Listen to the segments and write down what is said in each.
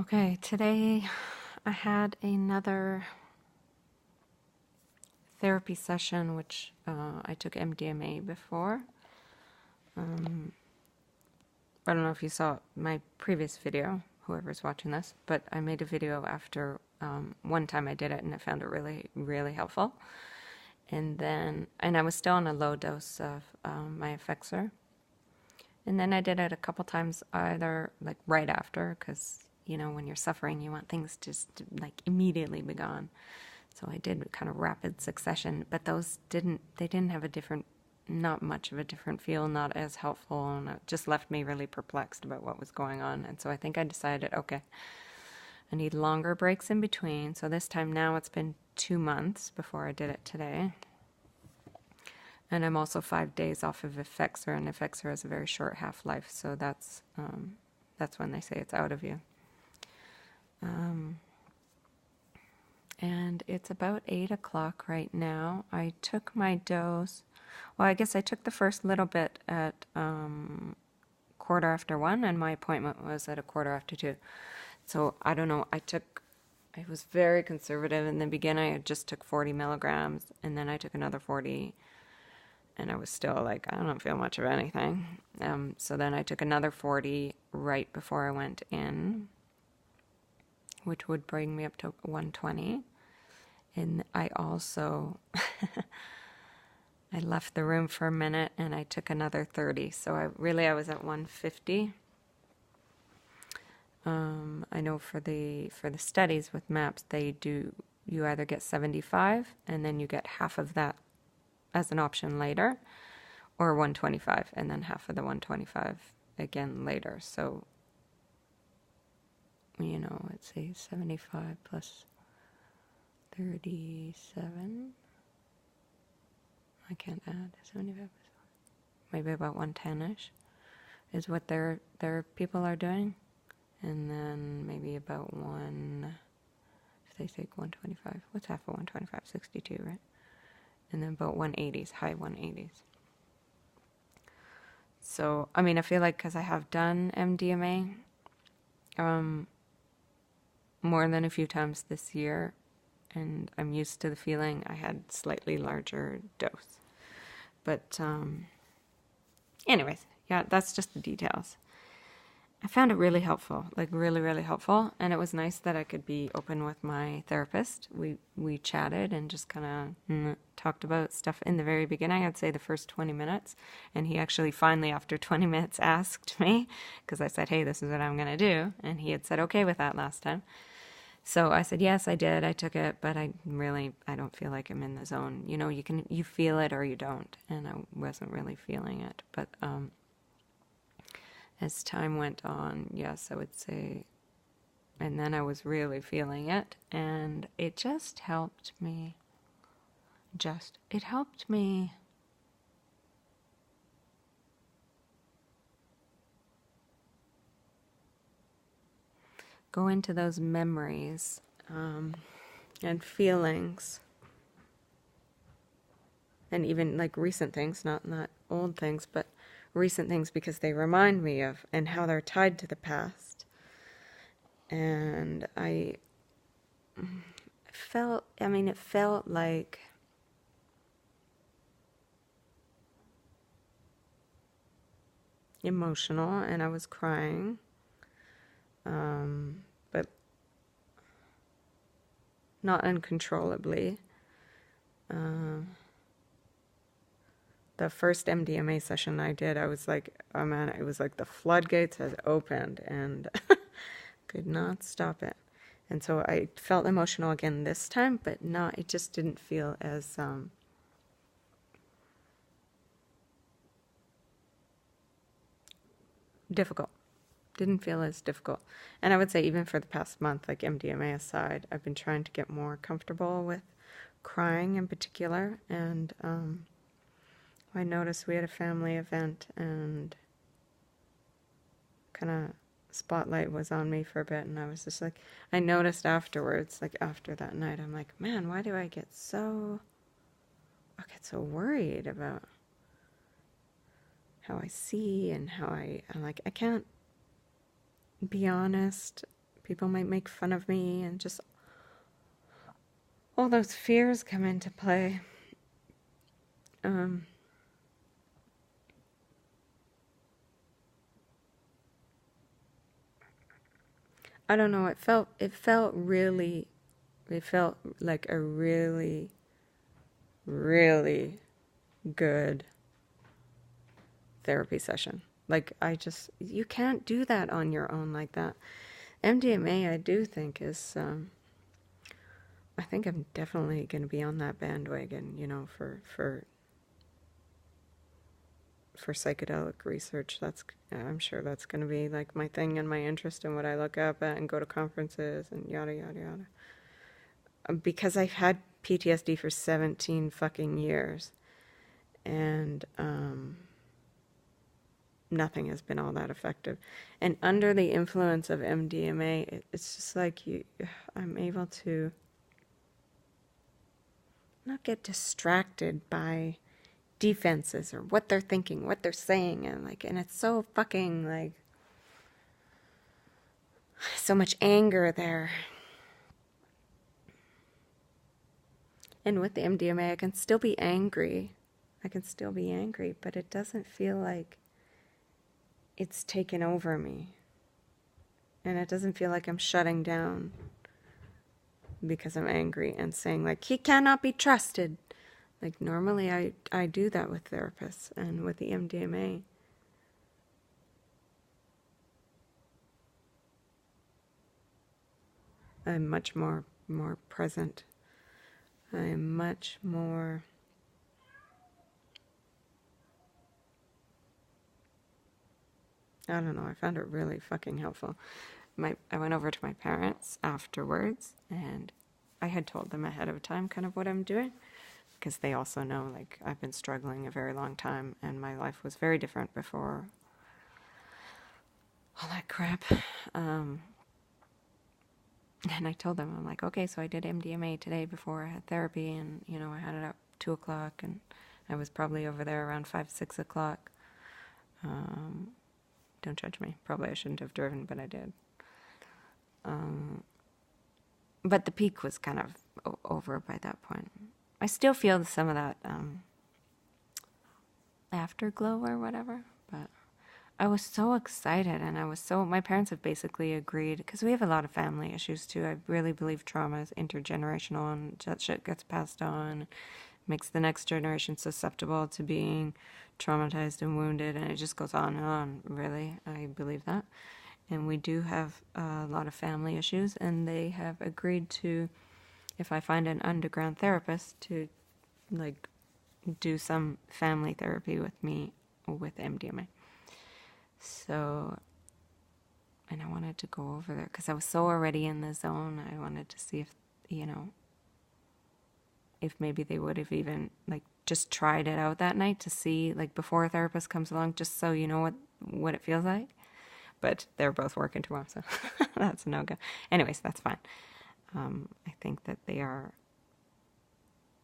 Okay, today I had another therapy session, which I took MDMA before. I don't know if you saw my previous video, whoever's watching this, but I made a video after one time I did it and I found it really, really helpful. And I was still on a low dose of my Effexor. And then I did it a couple times, either like right after, because when you're suffering, you want things just to, like, immediately be gone. So I did kind of rapid succession, but they didn't have not much of a different feel, not as helpful, and it just left me really perplexed about what was going on. And so I think I decided, okay, I need longer breaks in between. So this time now it's been 2 months before I did it today. And I'm also 5 days off of Effexor, and Effexor has a very short half-life, so that's when they say it's out of you. And it's about 8 o'clock right now. I took my dose. Well, I guess I took the first little bit at 1:15, and my appointment was at 2:15. So I don't know. I was very conservative in the beginning. I just took 40 milligrams, and then I took another 40, and I was still like, I don't feel much of anything. So then I took another 40 right before I went in, which would bring me up to 120. And I also, I left the room for a minute and I took another 30. So I was at 150. I know for the studies with MAPS, you either get 75 and then you get half of that as an option later, or 125 and then half of the 125 again later. So, let's say 75 plus 37. I can't add 75. Maybe about 110-ish is what their people are doing. And then maybe about if they take 125, what's half of 125? 62, right? And then about 180s, high 180s. So, I feel like because I have done MDMA more than a few times this year, and I'm used to the feeling, I had slightly larger dose. But anyways, yeah, that's just the details. I found it really helpful, like really, really helpful. And it was nice that I could be open with my therapist. We chatted and just kind of talked about stuff in the very beginning. I'd say the first 20 minutes. And he actually finally, after 20 minutes, asked me, because I said, hey, this is what I'm going to do. And he had said okay with that last time. So I said, yes, I did. I took it, but I don't feel like I'm in the zone. You feel it or you don't. And I wasn't really feeling it. But as time went on, yes, I would say, and then I was really feeling it, and it just helped me. It helped me go into those memories and feelings, and even like recent things, not old things, but recent things, because they remind me of and how they're tied to the past. And it felt like emotional, and I was crying, but not uncontrollably. The first MDMA session I did, I was like, oh man, it was like the floodgates had opened and could not stop it. And so I felt emotional again this time, but it just didn't feel as difficult. Didn't feel as difficult. And I would say even for the past month, like MDMA aside, I've been trying to get more comfortable with crying in particular. And I noticed we had a family event and kind of spotlight was on me for a bit, and I was just like, I noticed afterwards, like after that night, I'm like, man, why do I get so worried about how I see and how I'm like, I can't be honest people might make fun of me, and just all those fears come into play. I don't know, it felt like a really, really good therapy session. Like, you can't do that on your own like that. MDMA, I do think is, I think I'm definitely going to be on that bandwagon, you know, for psychedelic research. I'm sure that's going to be like my thing and my interest and what I look up at and go to conferences and yada, yada, yada. Because I've had PTSD for 17 fucking years, and nothing has been all that effective. And under the influence of MDMA, it's just like I'm able to not get distracted by defenses or what they're thinking, what they're saying, and it's so fucking like so much anger there. And with the MDMA, I can still be angry, but it doesn't feel like it's taken over me, and it doesn't feel like I'm shutting down because I'm angry and saying like, he cannot be trusted. Like, normally I do that with therapists, and with the MDMA, I'm much more present. I'm much more I don't know, I found it really fucking helpful. I went over to my parents afterwards, and I had told them ahead of time kind of what I'm doing, because they also know, like, I've been struggling a very long time, and my life was very different before all that crap. And I told them, I'm like, okay, so I did MDMA today before I had therapy, and, you know, I had it up 2 o'clock, and I was probably over there around 5, 6 o'clock. Don't judge me. Probably I shouldn't have driven, but I did. But the peak was kind of over by that point. I still feel some of that afterglow or whatever, but I was so excited, and my parents have basically agreed, because we have a lot of family issues too. I really believe trauma is intergenerational, and that shit gets passed on, makes the next generation susceptible to being traumatized and wounded, and it just goes on and on. Really, I believe that. And we do have a lot of family issues, and they have agreed to, if I find an underground therapist, to like do some family therapy with me with MDMA. So, and I wanted to go over there because I was so already in the zone. I wanted to see if, you know, if maybe they would have even like just tried it out that night to see, like, before a therapist comes along, just so you know what it feels like. But they're both working tomorrow, so that's a no-go. Anyways, that's fine. I think that they are...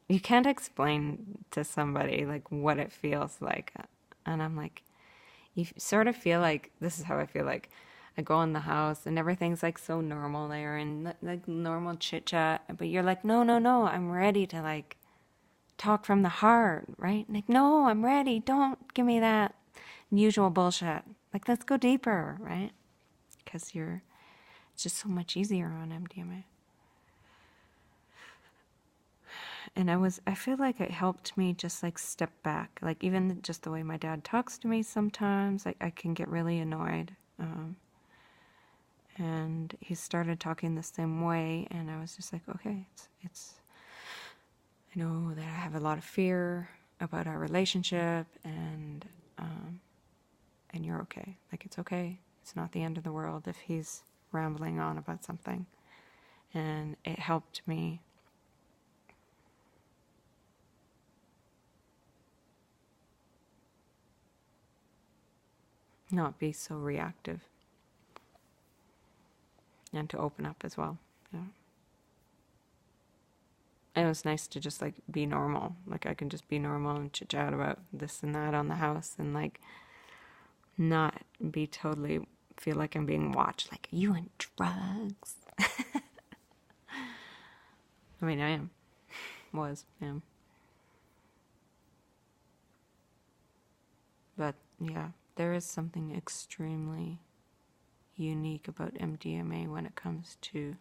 You can't explain to somebody, like, what it feels like. And I'm like, you sort of feel like, this is how I feel like, I go in the house and everything's like so normal there and like normal chit-chat. But you're like, no, I'm ready to like talk from the heart, right? Like, no, I'm ready. Don't give me that usual bullshit. Like, let's go deeper, right? Because it's just so much easier on MDMA. And I feel like it helped me just like step back. Like, even just the way my dad talks to me sometimes, like I can get really annoyed. And he started talking the same way, and I was just like, okay, I know that I have a lot of fear about our relationship, and you're okay. Like, it's okay. It's not the end of the world if he's rambling on about something. And it helped me not be so reactive, and to open up as well. Yeah. And it was nice to just like be normal. Like, I can just be normal and chit chat about this and that on the house, and like not be totally feel like I'm being watched. Like, are you on drugs? I mean, I am. Am. But yeah, there is something extremely unique about MDMA when it comes to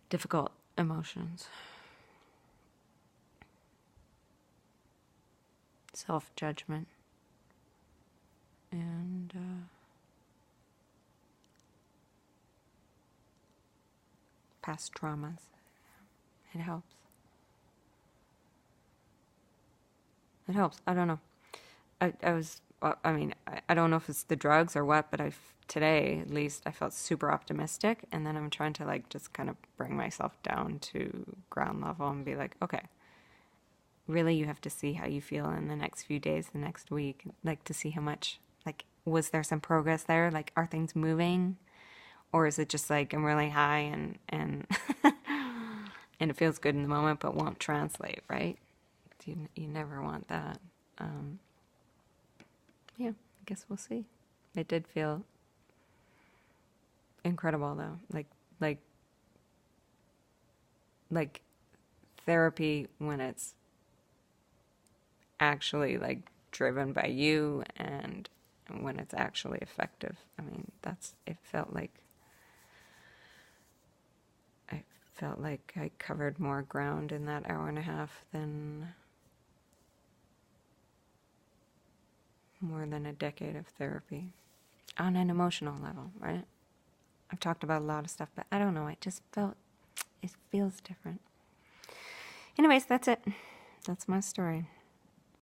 difficult emotions. Self-judgment. And past traumas. It helps. It helps. I don't know. I don't know if it's the drugs or what, but today, at least, I felt super optimistic. And then I'm trying to, like, just kind of bring myself down to ground level and be like, okay, really, you have to see how you feel in the next few days, the next week, like, to see how much, like, was there some progress there? Like, are things moving? Or is it just like I'm really high and and it feels good in the moment but won't translate, right? You never want that. Yeah, I guess we'll see. It did feel incredible though. Like therapy when it's actually like driven by you and when it's actually effective. I mean, it felt like I covered more ground in that hour and a half than more than a decade of therapy on an emotional level, right? I've talked about a lot of stuff, but I don't know. It feels different. Anyways, that's it. That's my story.